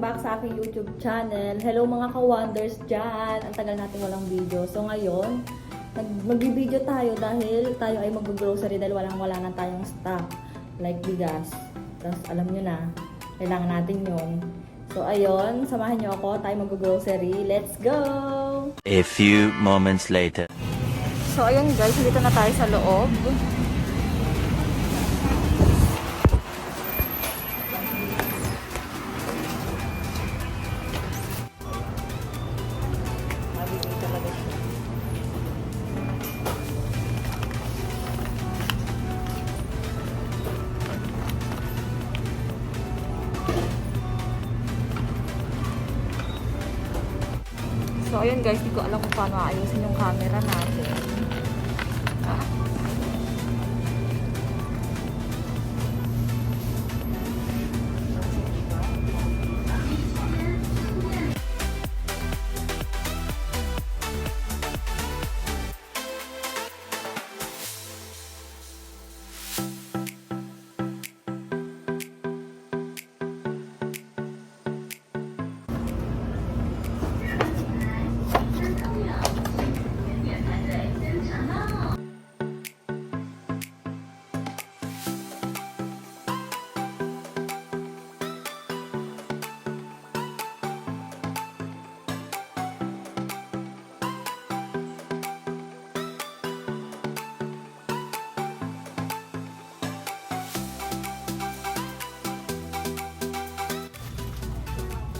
back sa aking YouTube channel. Hello mga ka-wonders dyan. Ang tagal natin walang video. So ngayon, mag-video tayo dahil tayo ay mag-grocery dahil wala na tayong stock. Like bigas. Tapos alam nyo na, kailangan natin yun. So ayun, samahan nyo ako. Tayo mag-grocery. Let's go! A few moments later. So ayun guys, dito na tayo sa loob. So, ayun guys, di ko alam kung paano ayusin yung camera natin.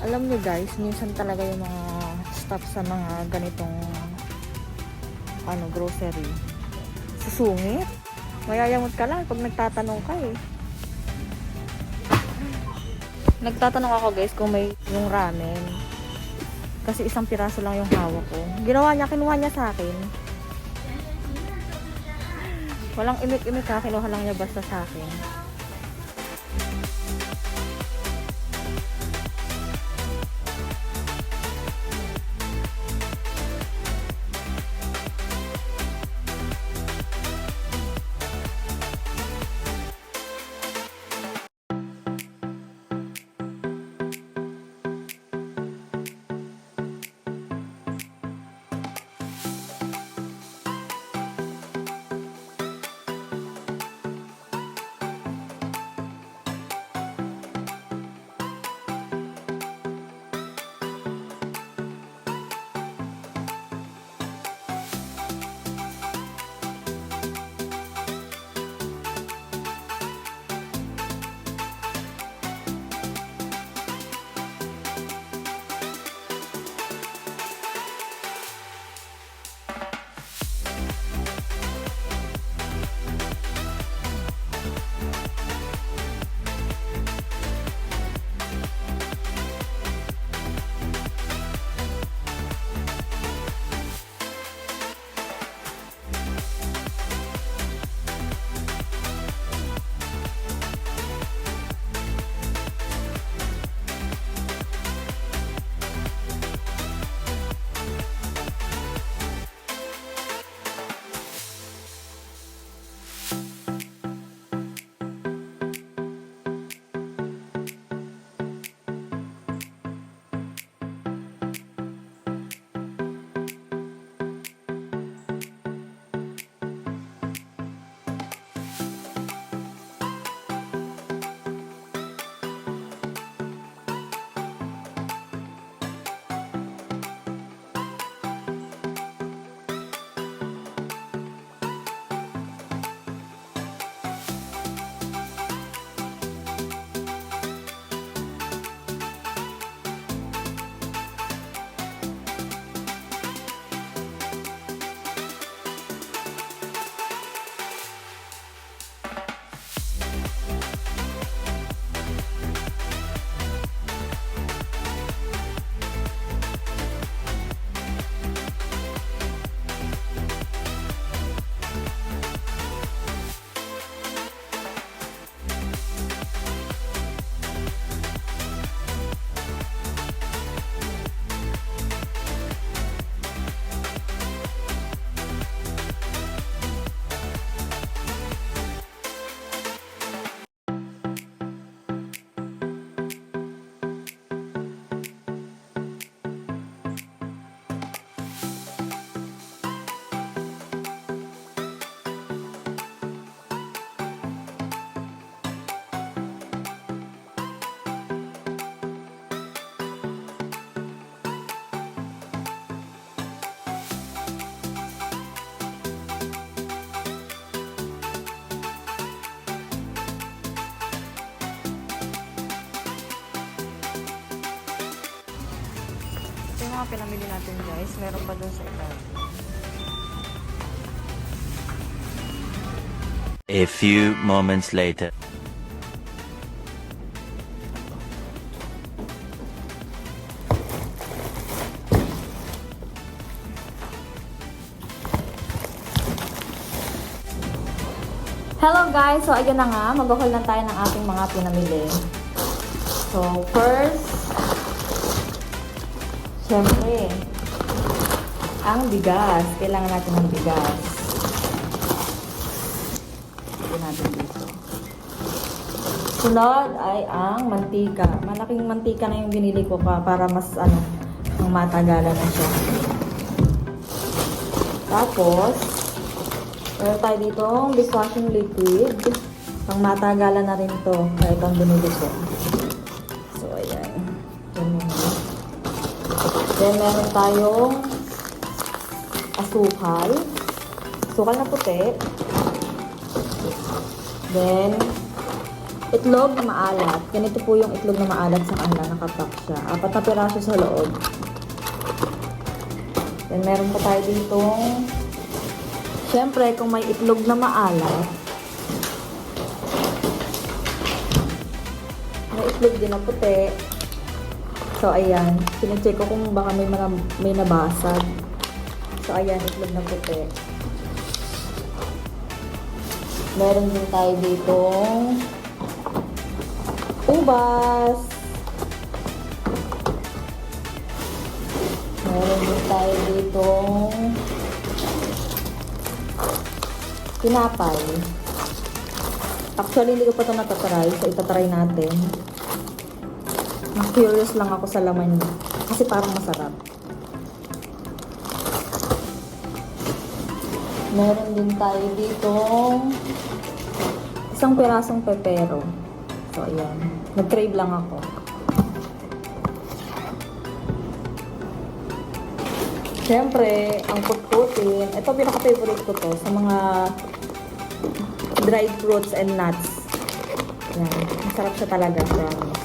Alam nyo guys, minsan talaga yung mga staff sa mga ganitong grocery. Susungit. Mayayamot ka lang pag nagtatanong ka eh. Nagtatanong ako guys kung may yung ramen. Kasi isang piraso lang yung hawak ko. Kinuha niya sa akin. Walang imik-imik ha, kinuha lang niya basta sa akin. mga pinamili natin guys. Meron pa dun sa iba. A few moments later. Hello guys! So ayun na nga, mag-haul na tayo ng ating mga pinamili. So first, syempre, ang bigas. Kailangan natin ng bigas. Ito natin dito. Sunod ay ang mantika. Malaking mantika na yung binili ko para mas ang matagalan na siya. Tapos, meron tayo ditong dishwashing liquid. Pang matagalan na rin to. Kaya itong binili ko. So, ayan. Then, meron tayong asukal. Asukal na puti. Then, itlog na maalat. Ganito po yung itlog na maalat sa kanila. Nakapack siya. 4 na piraso sa loob. Then, meron pa tayo ditong siyempre, kung may itlog na maalat, may itlog din na puti. So, ayan. Sinecheck ko kung baka may nabasag. So, ayan, itlog na puti. Meron din tayo ditong ubas. Meron din tayo ditong tinapay. Actually, hindi ko pa ito natatry. So, itatry natin. Mas curious lang ako sa laman niya. Kasi parang masarap. Meron din tayo ditong isang pirasong pepero. So, ayan. Nag-crave lang ako. Siyempre, ang putputin. Ito, pinaka-favorite ko to sa mga dried fruits and nuts. Yan. Masarap siya talaga. Promise.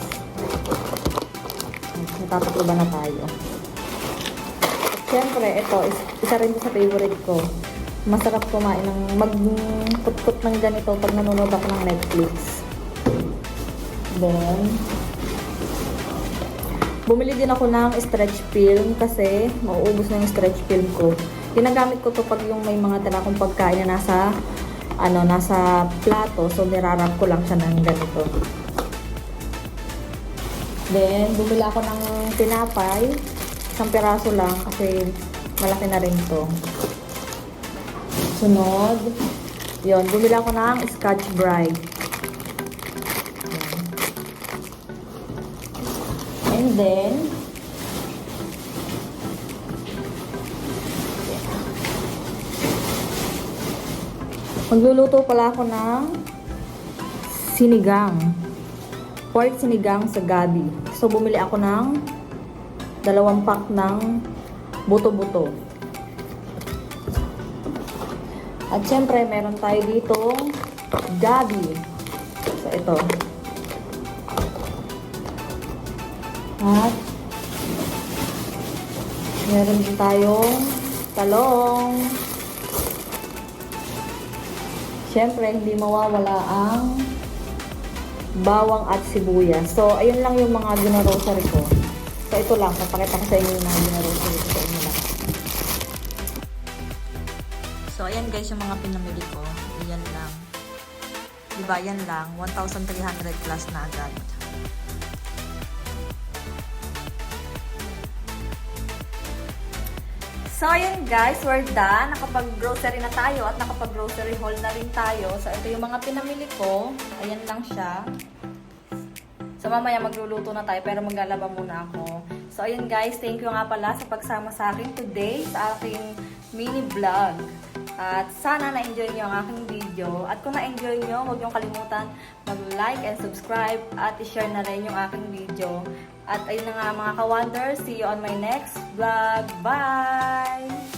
Natatakluba na tayo. At siyempre, ito, isa rin sa favorite ko. Masarap kumain ng magputput ng ganito pag nanonood ako ng Netflix. Then, bumili din ako ng stretch film kasi mauubos na yung stretch film ko. Ginagamit ko to pag yung may mga tira kong pagkain na nasa plato. So, nirarap ko lang siya ng ganito. Then, bumili ako ng tinapay. Isang piraso lang kasi malaki na rin to. Sunod, yun, bumili ako ng Scotch Brite. And then, magluluto pala ako ng sinigang. Pork sinigang sa gabi. So, bumili ako ng 2 pack ng buto-buto. At syempre, meron tayo ditong gabi. So, ito. At meron din tayong talong. Siyempre, hindi mawawala ang bawang at sibuyas. So, ayun lang yung mga ginarocery ko. So, ito lang. Papakita ko sa inyo yung mga ginarocery ko sa inyo lang. So, ayan guys yung mga pinamili ko. Ayan lang. Diba, yan lang. 1,300 plus na agad. So, ayan guys, we're done. Nakapag-grocery na tayo at nakapag-grocery haul na rin tayo. So, ito yung mga pinamili ko. Ayan lang siya. So, mamaya magluluto na tayo pero maglalaba muna ako. So, ayan guys, thank you nga pala sa pagsama sa akin today sa aking mini vlog. At sana na-enjoy nyo ang aking video. At kung na-enjoy nyo, huwag nyo kalimutan mag-like and subscribe at i-share na rin yung aking video. At ayun na nga mga ka-wonders, see you on my next vlog. Bye!